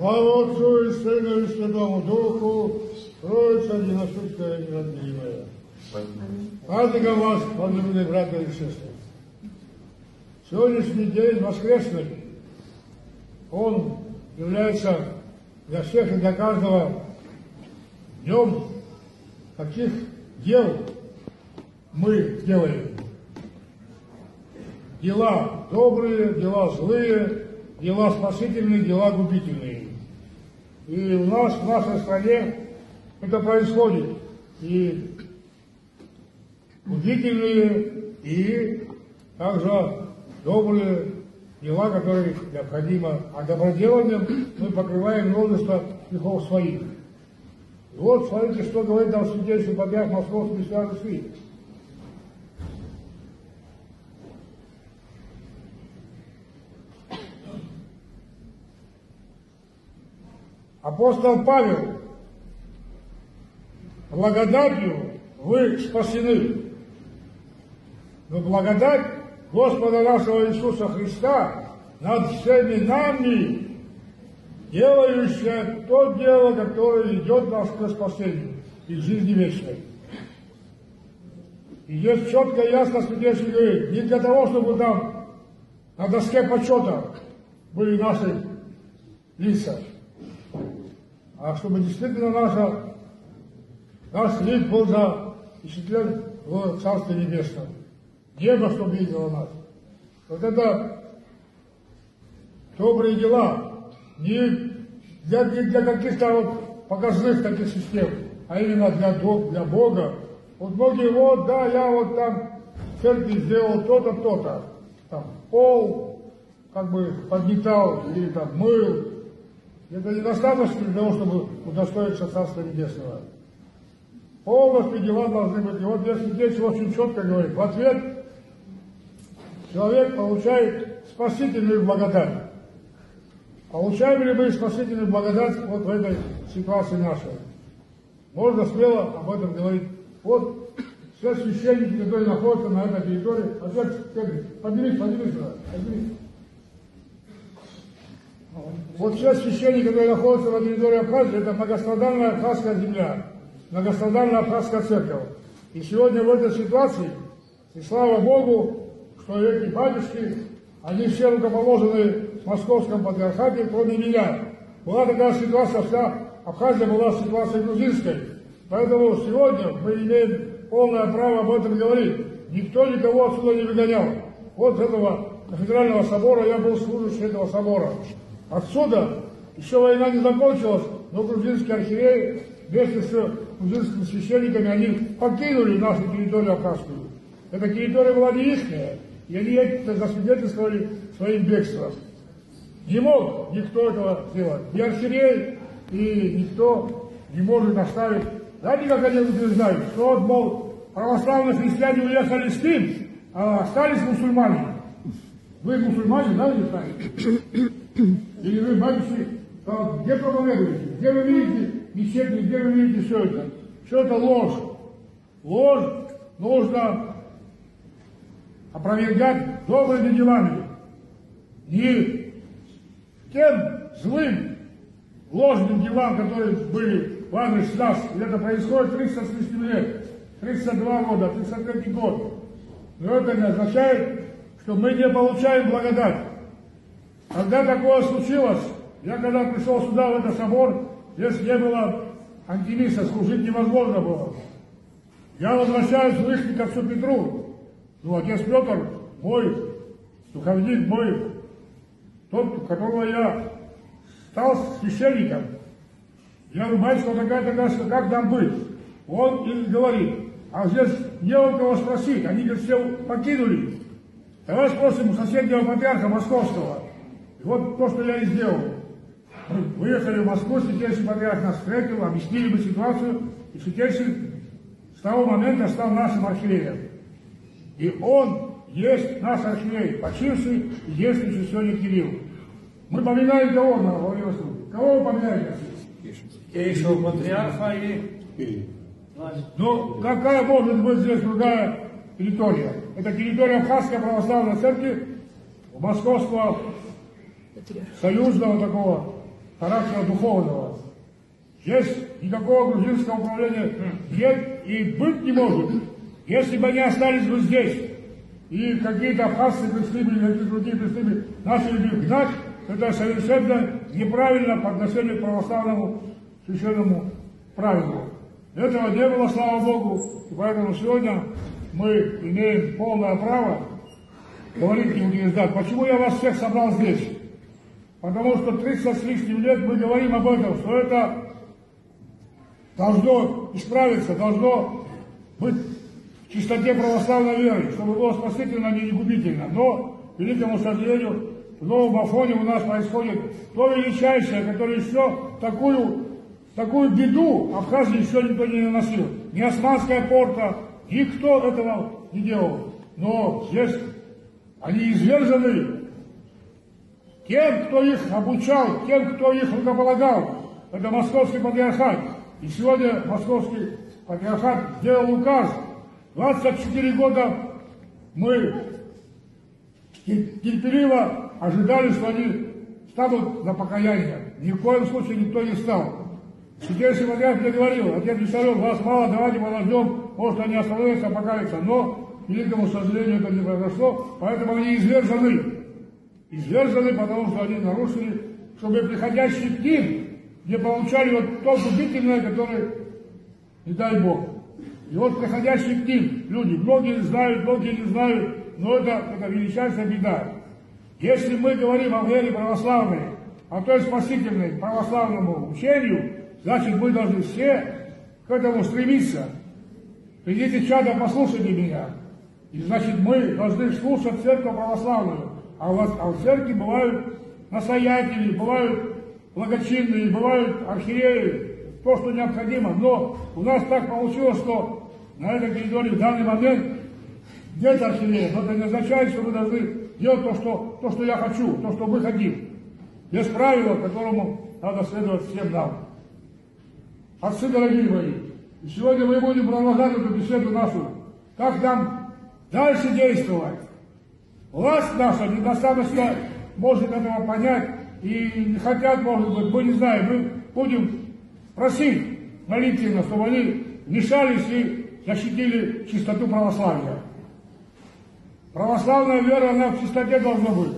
Слава Отцу и Сыну и Святому Духу, Троица единосущая и неразделимая. Праздником вас, возлюбленные братья и сестры. Сегодняшний день воскресный, он является для всех и для каждого днем, каких дел мы делаем. Дела добрые, дела злые, дела спасительные, дела губительные. И у нас, в нашей стране, это происходит. И губительные, и также добрые дела, которые необходимо. А доброделанием мы покрываем множество грехов своих. И вот, смотрите, что говорит нам святейший патриарх Московский Святой Руси. Апостол Павел: благодатью вы спасены, но благодать Господа нашего Иисуса Христа над всеми нами, делающая то дело, которое ведет нас к спасению и к жизни вечной. И здесь четко и ясно святейший говорит: не для того, чтобы там на доске почета были наши лица, а чтобы действительно наш лик был запечатлен в Царстве Небесном. Небо, чтобы видело нас. Вот это добрые дела, не для каких-то вот показных таких систем, а именно для Бога. Вот многие, вот, да, я вот там в церкви сделал то-то, то-то, там пол как бы подметал или там мыл. Это недостаточно для того, чтобы удостоиться Царства Небесного. Полностью дела должны быть. И вот здесь очень четко говорит: в ответ человек получает спасительную благодать. Получаем ли мы спасительную благодать вот в этой ситуации нашей? Можно смело об этом говорить. Вот все священники, которые находятся на этой территории, отец, поднимись сюда, поднимись. Вот все священники, которые находятся на территории Абхазии, это многострадальная абхазская земля, многострадальная абхазская церковь. И сегодня в этой ситуации, и слава Богу, что эти батюшки, они все рукоположены в Московском патриархате, кроме меня. Была такая ситуация, вся Абхазия была ситуацией грузинской. Поэтому сегодня мы имеем полное право об этом говорить. Никто никого отсюда не выгонял. Вот с этого кафедрального собора я был служащим этого собора. Отсюда еще война не закончилась, но грузинские архиереи вместе с грузинскими священниками они покинули нашу территорию абхазскую. Эта территория была не ихняя, и они это засвидетельствовали своим бегством. Не мог никто этого сделать. Ни архиерей, и никто не может оставить. Знаете, как они утверждают, что вот, мол, православные христиане уехали с ним, а остались мусульмане. Вы мусульмане, да, или знаете? Или вы, батюшки, где проповедуете? Где вы видите мечети, где вы видите все это? Все это ложь. Ложь нужно опровергать добрыми делами. Не тем злым, ложным делам, которые были в адрес нас. И это происходит 300 с лишним лет. 32 года, 33 год. Но это не означает, что мы не получаем благодать. Когда такое случилось, я когда пришел сюда, в этот собор, здесь не было антимиса, служить невозможно было. Я возвращаюсь в Рыхник к отцу Петру. Ну, отец Петр, мой духовник, мой, тот, которого я стал священником. Я говорю: батюшка, такая, как нам быть? Он и говорит: а здесь не у кого спросить, они же все покинули. Давай спросим у соседнего патриарха Московского. И вот то, что я и сделал. Мы выехали в Москву, святейший патриарх нас встретил, объяснили бы ситуацию, и святейший с того момента стал нашим архиереем. И он есть наш архиерей, почивший и действующий сегодня Кирилл. Мы поминаем кого на Владимир Васильевич? Кого вы поминаете? Святейшего патриарха и... Ну, какая может быть здесь другая территория? Это территория Абхазской православной церкви, Московского союзного такого характера духовного. Здесь никакого грузинского управления нет и быть не может. Если бы они остались бы здесь, и какие-то абхазцы пришли бы, или какие-то другие пришли бы, начали бы гнать, это совершенно неправильно по отношению к православному священному правилу. Этого не было, слава Богу, и поэтому сегодня мы имеем полное право говорить и утверждать. Почему я вас всех собрал здесь? Потому что 30 с лишним лет мы говорим об этом, что это должно исправиться, должно быть в чистоте православной веры, чтобы было спасительно, а не губительно. Но, к великому сожалению, в новом Афоне у нас происходит то величайшее, которое еще такую беду Абхазии еще никто не наносил. Ни Османская порта, никто этого не делал. Но здесь они извержены тем, кто их обучал, тем, кто их рукополагал. Это Московский патриархат. И сегодня Московский патриархат сделал указ. 24 года мы терпеливо ожидали, что они станут на покаяние. Ни в коем случае никто не стал. Святейший патриарх мне говорил: отец Виссарион, вас мало, давайте подождем, может они остановятся, покаются. Но, к великому сожалению, это не произошло, поэтому они извержены. Извержены, потому что они нарушили, чтобы приходящие к ним не получали вот то губительное, которое, не дай Бог. И вот приходящие к ним люди, многие знают, многие не знают, но это величайшая беда. Если мы говорим о вере православной, о той спасительной православному учению, значит, мы должны все к этому стремиться. Придите, чадо, послушайте меня. И значит, мы должны слушать церковь православную. А в церкви бывают настоятели, бывают благочинные, бывают архиереи, то, что необходимо. Но у нас так получилось, что на этой территории в данный момент нет архиерея. Но это не означает, что мы должны делать то, что я хочу, то, что мы хотим. Есть правило, которому надо следовать всем нам. Отцы дорогие мои, и сегодня мы будем продолжать эту беседу нашу. Как нам дальше действовать? Власть наша недостаточно может этого понять и не хотят, может быть, мы не знаем. Мы будем просить молитвенно, чтобы они вмешались и защитили чистоту православия. Православная вера, она в чистоте должна быть.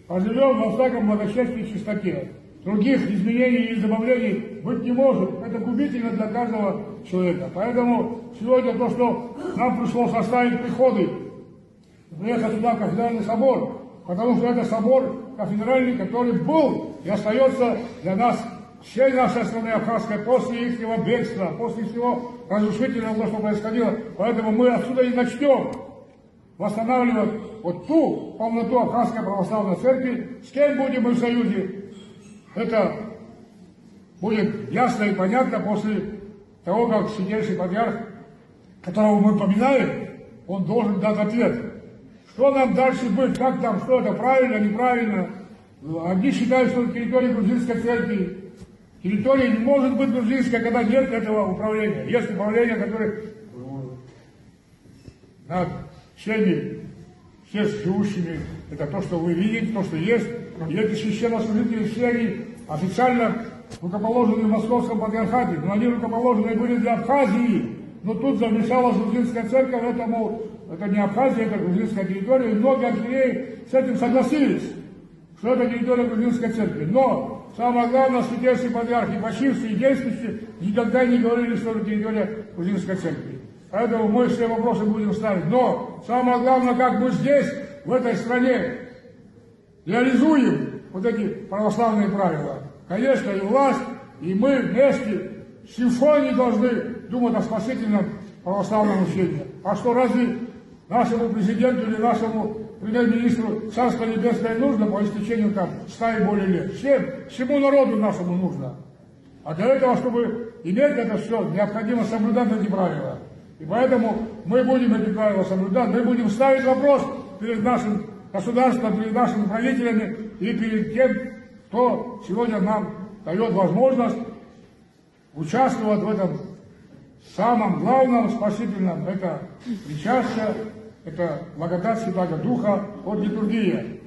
Поживем во всяком благочестии и чистоте. Других изменений и добавлений быть не может. Это губительно для каждого человека. Поэтому сегодня то, что нам пришлось оставить приходы, приехать сюда в кафедральный собор, потому что это собор кафедральный, который был и остается для нас, всей нашей страны абхазской, после их бегства, после всего разрушительного, что происходило. Поэтому мы отсюда и начнем восстанавливать вот ту полноту Абхазской православной церкви. С кем будем мы в союзе? Это будет ясно и понятно после того, как святейший патриарх, которого мы поминаем, он должен дать ответ. Что нам дальше быть, как там, что это, правильно, неправильно. Одни считают, что это территория грузинской церкви. Территория не может быть грузинской, когда нет этого управления. Есть управление, которое над всеми живущими. Это то, что вы видите, то, что есть. И эти священнослужители, все они официально рукоположены в Московском патриархате. Но они рукоположены были для Абхазии. Но тут замешалась грузинская церковь, это не Абхазия, это грузинская территория. И многие архиереи с этим согласились, что это территория грузинской церкви. Но самое главное, святейший патриарх, и почившие, и действующие, никогда не говорили, что это территория грузинской церкви. Поэтому мы все вопросы будем ставить. Но самое главное, как мы здесь, в этой стране, реализуем вот эти православные правила. Конечно, и власть, и мы вместе в симфонии должны думать о спасительном православном учении. А что, разве нашему президенту или нашему премьер-министру Царство Небесное нужно по истечению там 100 и более лет? Всему народу нашему нужно. А для этого, чтобы иметь это все, необходимо соблюдать эти правила. И поэтому мы будем эти правила соблюдать, мы будем ставить вопрос перед нашим государством, перед нашими правителями и перед тем, кто сегодня нам дает возможность участвовать в этом самом главном спасительном. Это причастие, это благодать Святаго Духа от литургии.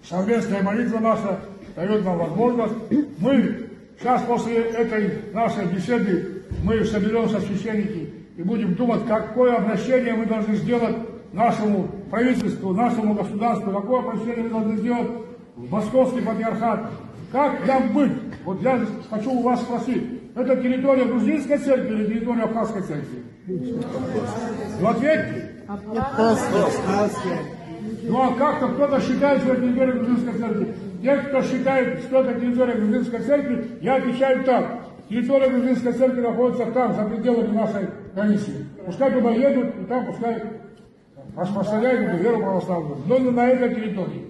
Совместная молитва наша, дает нам возможность. Мы сейчас после этой нашей беседы мы соберемся, священники, и будем думать, какое обращение мы должны сделать нашему правительству, нашему государству, какое обращение мы должны сделать в Московский патриархат. Как нам быть? Вот я хочу у вас спросить, это территория грузинской церкви или территория абхазской церкви? Ну ответьте. Ну а как-то кто-то считает, что это территория грузинской церкви. Те, кто считает, что это территория грузинской церкви, я отвечаю так. Территория грузинской церкви находится там, за пределами нашей границы. Пускай туда едут, и там пускай распространяют эту веру православную. Но не на этой территории.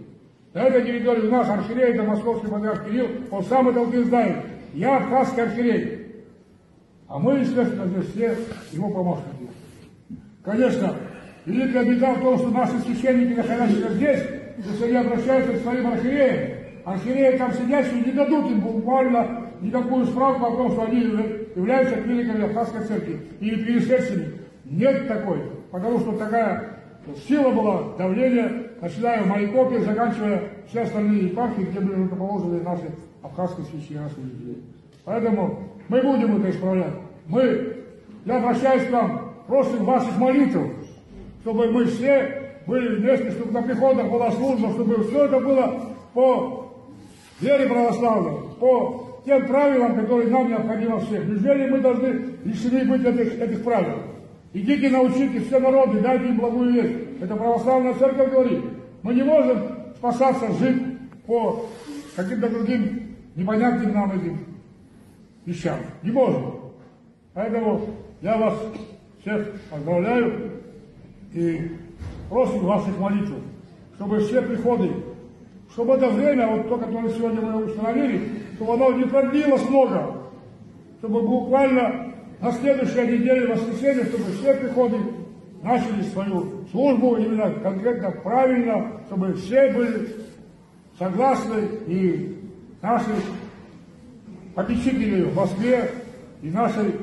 На этой территории у нас архиерей, это московский патриарх Кирилл, он сам это утверждает. Я абхазский архиерей. А мы, естественно, здесь все его помощники. Конечно, великая беда в том, что наши священники, находящиеся здесь, если они обращаются к своим архиереям, архиереи там сидящие не дадут им буквально никакую справку о том, что они являются клириками абхазской церкви или перешедшими. Нет такой, потому что такая сила была, давление, начиная в Майкопе, заканчивая все остальные епархии, где были рукоположены наши абхазские священнослужители. Поэтому мы будем это исправлять. Я обращаюсь к вам, просим ваших молитв, чтобы мы все были вместе, чтобы на приходах была служба, чтобы все это было по вере православной, по тем правилам, которые нам необходимо всем. Неужели мы должны лишены быть этих правил? Идите научите все народы, дайте им благую весть. Это православная церковь говорит. Мы не можем спасаться, жить по каким-то другим непонятным нам этим вещам. Не можем. Поэтому я вас всех поздравляю и просим ваших молитв, чтобы все приходы, чтобы это время, вот то, которое сегодня мы установили, чтобы оно не продлилось много, чтобы буквально на следующей неделе, в воскресенье, чтобы все приходы начали свою службу именно конкретно правильно, чтобы все были согласны, и наши попечители в Москве, и наши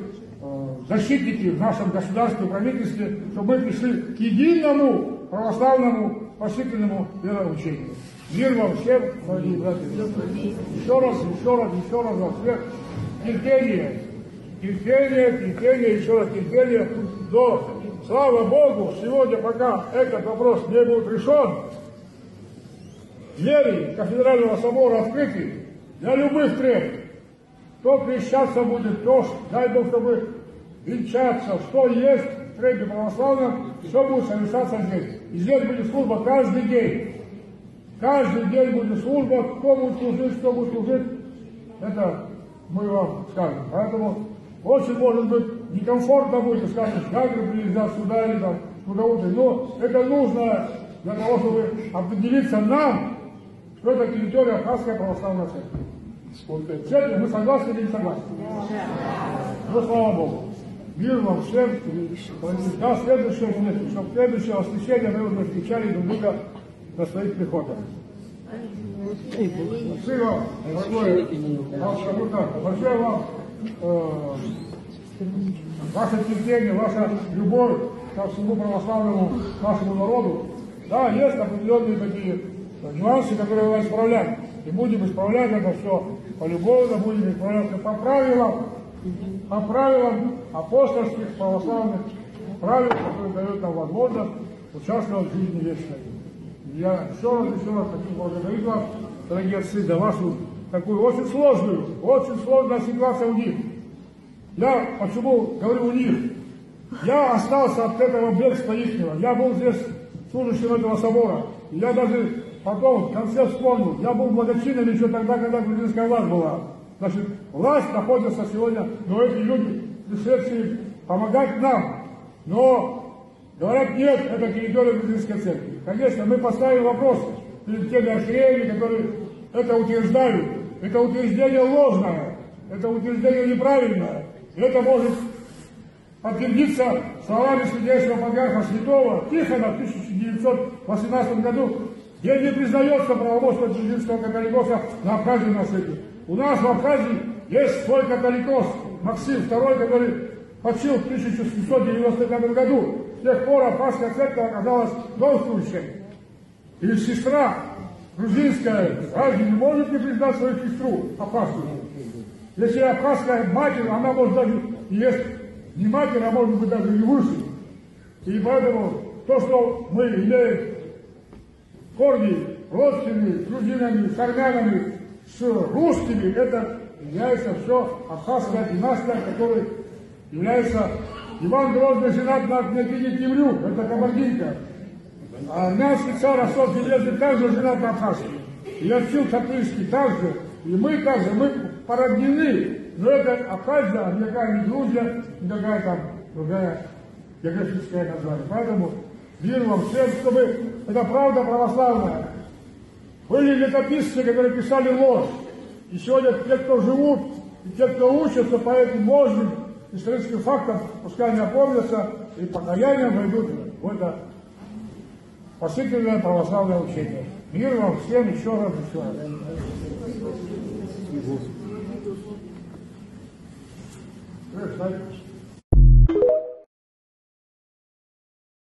защитники в нашем государстве, правительстве, чтобы мы пришли к единому православному спасительному вероучению. Мир вам всем, дорогие братья. Еще раз во всех терпение, еще раз терпение. Но, слава Богу, сегодня, пока этот вопрос не будет решен, двери кафедрального собора открыты для любых требований. Кто крещаться будет, то, дай Бог, чтобы венчаться, что есть в требе православном, все будет совершаться здесь. И здесь будет служба каждый день. Каждый день будет служба, кто будет служить, что будет служить, это мы вам скажем. Поэтому очень, может быть, некомфортно будет, скажем, как приезжать сюда или там куда-то, но это нужно для того, чтобы определиться нам, что это территория Абхазская православная церковь. С этим мы согласны или не согласны? Ну, слава Богу. Мир вам всем. До следующего встречи, чтобы следующее воскресенье мы уже встречали друг друга на своих приходах. Спасибо, большое вам ваше терпение, ваша любовь ко всему православному нашему народу. Да, есть определенные такие нюансы, которые мы исправляем. И будем исправлять это все полюбовно, будем исправлять это по правилам апостольских православных правил, которые дают нам возможность участвовать в жизни вечной. Я еще раз хочу благодарить вас, дорогие отцы, за вашу такую очень сложная ситуация у них. Я почему говорю у них? Я остался от этого бегства ихнего. Я был здесь служащим этого собора. И я даже потом в конце вспомнил, я был благочинным еще тогда, когда грузинская власть была. Значит, власть находится сегодня, но эти люди, пришедшие помогать нам. Но говорят, нет, это территория грузинской церкви. Конечно, мы поставим вопрос перед теми архиереями, которые это утверждают. Это утверждение ложное, это утверждение неправильное. Это может подтвердиться словами святейшего патриарха святого Тихона в 1918 году, где не признается правомочность грузинского католикоса на Абхазии на свете. У нас в Абхазии есть свой католикос Максим II, который почил в 1795 году. С тех пор Абхазская церковь оказалась должствующей. И сестра грузинская, разве не может не признать свою сестру абхазскую? Если абхазская матерь, она может даже, есть не матерь, а может быть даже и выше. И поэтому то, что мы имеем корни родственные с грузинами, с армянами, с русскими, это является все абхазская династия, которая является Иван Грозный женат на княгине Темрюк, это кабардинка. А армянский царь Ростов Железный также женат на абхазке. И Арчил Шатырский также. И мы также, мы породнены. Но это Абхазия, никакая не Грузия, никакая там другая географическое название. Поэтому мир вам всем, чтобы это правда православная. Были летописцы, которые писали ложь. И сегодня те, кто живут, и те, кто учатся по этим ложным историческим фактам, пускай не опомнятся и покаянием войдут в это спасительное православное учение. Мир вам всем еще раз.